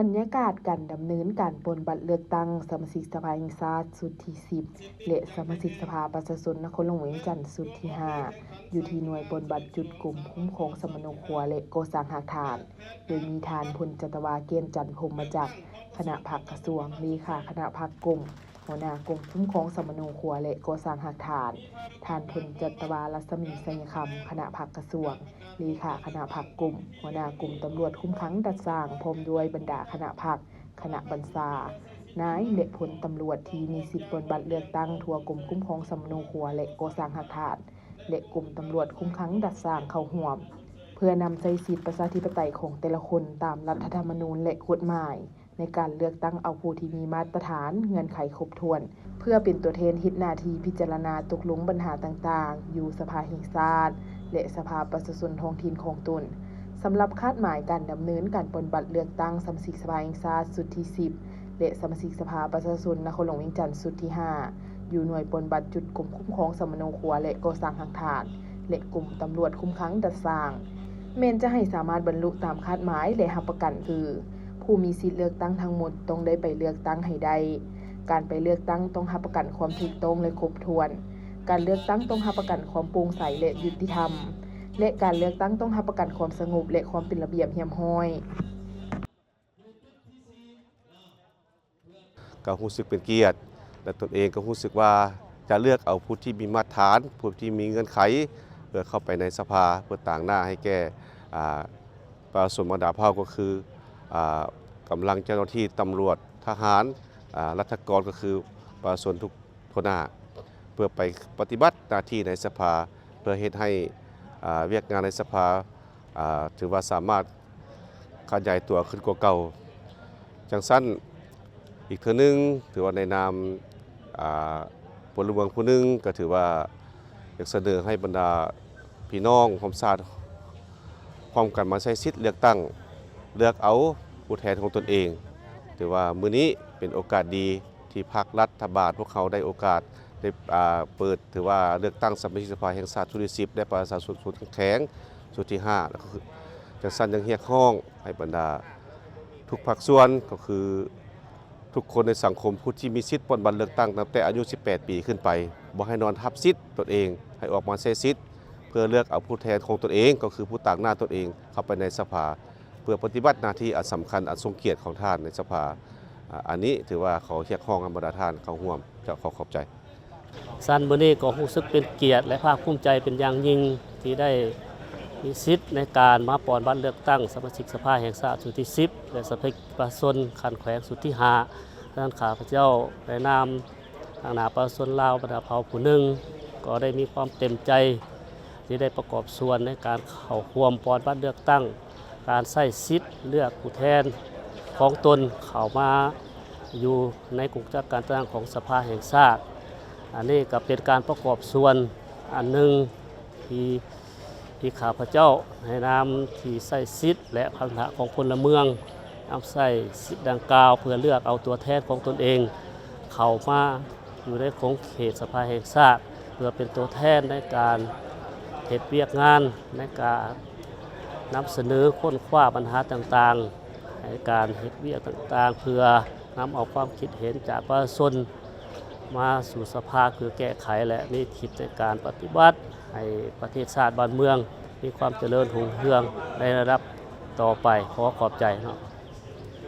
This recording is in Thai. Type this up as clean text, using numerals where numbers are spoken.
บรรยากาศการดำเนินการปรนบัตรเลือกตั้งสมาชิกสภาแห่งชาติสุดที่ 10 และสมาชิกสภาประชาชนนครหลวงเวียงจันทน์สุดที่ 5 อยู่ที่หน่วยปรนบัตรจุดกลุ่มคุ้มครองสมณครัวและก่อสร้างหากฐาน โดยมีทานพลจัตวาเกียรติจันทร์พรหมมาจากคณะพรรคกระทรวงเลขาคณะพรรคกลุ่มหัวหน้ากลุ่มคุ้มครองสมณครัวและก่อสร้างหากฐานทานพลจัตวารัศมีไสยคำคณะพรรคกระทรวงเลขาคณะพรรคกลุ่มหัวหน้ากลุ่มตำรวจคุ้มขังดัดสร้างพร้อมด้วยบรรดาคณะพรรคคณะบรรษานายและพลตำรวจที่มีสิทธิ์ปรนบัตรเลือกตั้งทั่วกลุ่มคุ้มครองสมณครัวและก่อสร้างหากฐานและกลุ่มตำรวจคุ้มขังดัดสร้างเข้าร่วมเพื่อนำใช้สิทธิประชาธิปไตยของแต่ละคนตามรัฐธรรมนูญและกฎหมายในการเลือกตั้งเอาผู้ที่มีมาตรฐานเงื่อนไขครบถ้วนเพื่อเป็นตัวแทนเฮ็ดหน้าที่พิจารณาตกลงปัญหาต่างๆอยู่สภาแห่งชาติและสภาประชาชนท้องถิ่นของตนสำหรับคาดหมายการดำเนินการปรนบัตรเลือกตั้งสมาชิกสภาแห่งชาติสุดที่ 10 และสมาชิกสภาประชาชนนครหลวงเวียงจันทน์สุดที่ 5 อยู่หน่วยปรนบัตรจุดกลุ่มคุ้มครองสมณครัวและก่อสร้างหากฐานและกลุ่มตำรวจคุ้มขังดัดสร้างแม้นจะให้สามารถบรรลุตามคาดหมายและรับประกันคือผู้มีสิทธิ์เลือกตั้งทั้งหมดต้องได้ไปเลือกตั้งให้ได้การไปเลือกตั้งต้องรับประกันความถูกต้องและครบถ้วนการเลือกตั้งต้องรับประกันความโปร่งใสและยุติธรรมและการเลือกตั้งต้องรับประกันความสงบและความเป็นระเบียบเรียบร้อยก็รู้สึกเป็นเกียรติและตนเองก็รู้สึกว่าจะเลือกเอาผู้ที่มีมาตรฐานผู้ที่มีเงื่อนไขเพื่อเข้าไปในสภาเพื่อต่างหน้าให้แก่ประชาชนบรรดาเผ่าก็คือกำลังเจ้าหน้าที่ตำรวจทหารรัฐกรก็คือประชาชนทุกคนหน้าเพื่อไปปฏิบัติหน้าที่ในสภาเพื่อเฮ็ดให้เวียกงานในสภาถือว่าสามารถขยายตัวขึ้นกว่าเก่าจังสั้นอีกเทื่อนึงถือว่าในนามพลเมืองผู้นึงก็ถือว่าอยากเสนอให้บรรดาพี่น้องของชาติพร้อมกันมาใช้สิทธิ์เลือกตั้งเลือกเอาผู้แทนของตนเองถือว่ามื้อนี้เป็นโอกาสดีที่ภาครัฐบาลพวกเขาได้โอกาสได้เปิดถือว่าเลือกตั้งสมาชิกสภาแห่งชาติชุดที่ 10 และประชาชนส่วนแข็งชุดที่ 5แล้วก็คือจังซั่นยังเรียกร้องให้บรรดาทุกภาคส่วนก็คือทุกคนในสังคมผู้ที่มีสิทธิ์ปรนบัตรเลือกตั้งตั้งแต่อายุ 18 ปีขึ้นไปบ่ให้นอนทับสิทธิ์ตนเองให้ออกมาใช้สิทธิ์เพื่อเลือกเอาผู้แทนของตนเองก็คือผู้ต่างหน้าตนเองเข้าไปในสภาเพื่อปฏิบัติหน้าที่อันสำคัญอันทรงเกียรติของท่านในสภาอันนี้ถือว่าขอเรียกร้องให้บรรดาท่านเข้าร่วมจะขอขอบใจสันมื้อนี้ก็รู้สึกเป็นเกียรติและภาคภูมิใจเป็นอย่างยิ่งที่ได้มีสิทธิ์ในการมาปรนบัตรเลือกตั้งสมาชิกสภาแห่งชาติสุดที่ 10 และสมาชิกประชาชนขันแขวงสุดที่ 5ท่านข้าพเจ้าในนามทางหน้าประชาชนลาวบรรดาเผ่าผู้หนึ่งก็ได้มีความเต็มใจที่ได้ประกอบส่วนในการเข้าร่วมปรนบัตรเลือกตั้งการใช้สิทธิ์เลือกผู้แทนของตนเข้ามาอยู่ในกลุ่มจัดการตั้งของสภาแห่งชาติอันนี้ก็เป็นการประกอบส่วนอันหนึ่งที่ข้าพเจ้าในนามที่ใช้สิทธิ์และพันธะของพลเมืองนำใช้สิทธิ์ดังกล่าวเพื่อเลือกเอาตัวแทนของตนเองเข้ามาอยู่ในของเขตสภาแห่งชาติเพื่อเป็นตัวแทนในการเฮ็ดเวียกงานในการนำเสนอค้นคว้าปัญหาต่างๆในการเฮ็ดเวียกต่างๆเพื่อนำเอาความคิดเห็นจากประชาชนมาสู่สภาคือแก้ไขและมีทิศในการปฏิบัติให้ประเทศชาติบ้านเมืองมีความเจริญรุ่งเรืองในระดับต่อไปขอขอบใจเนาะ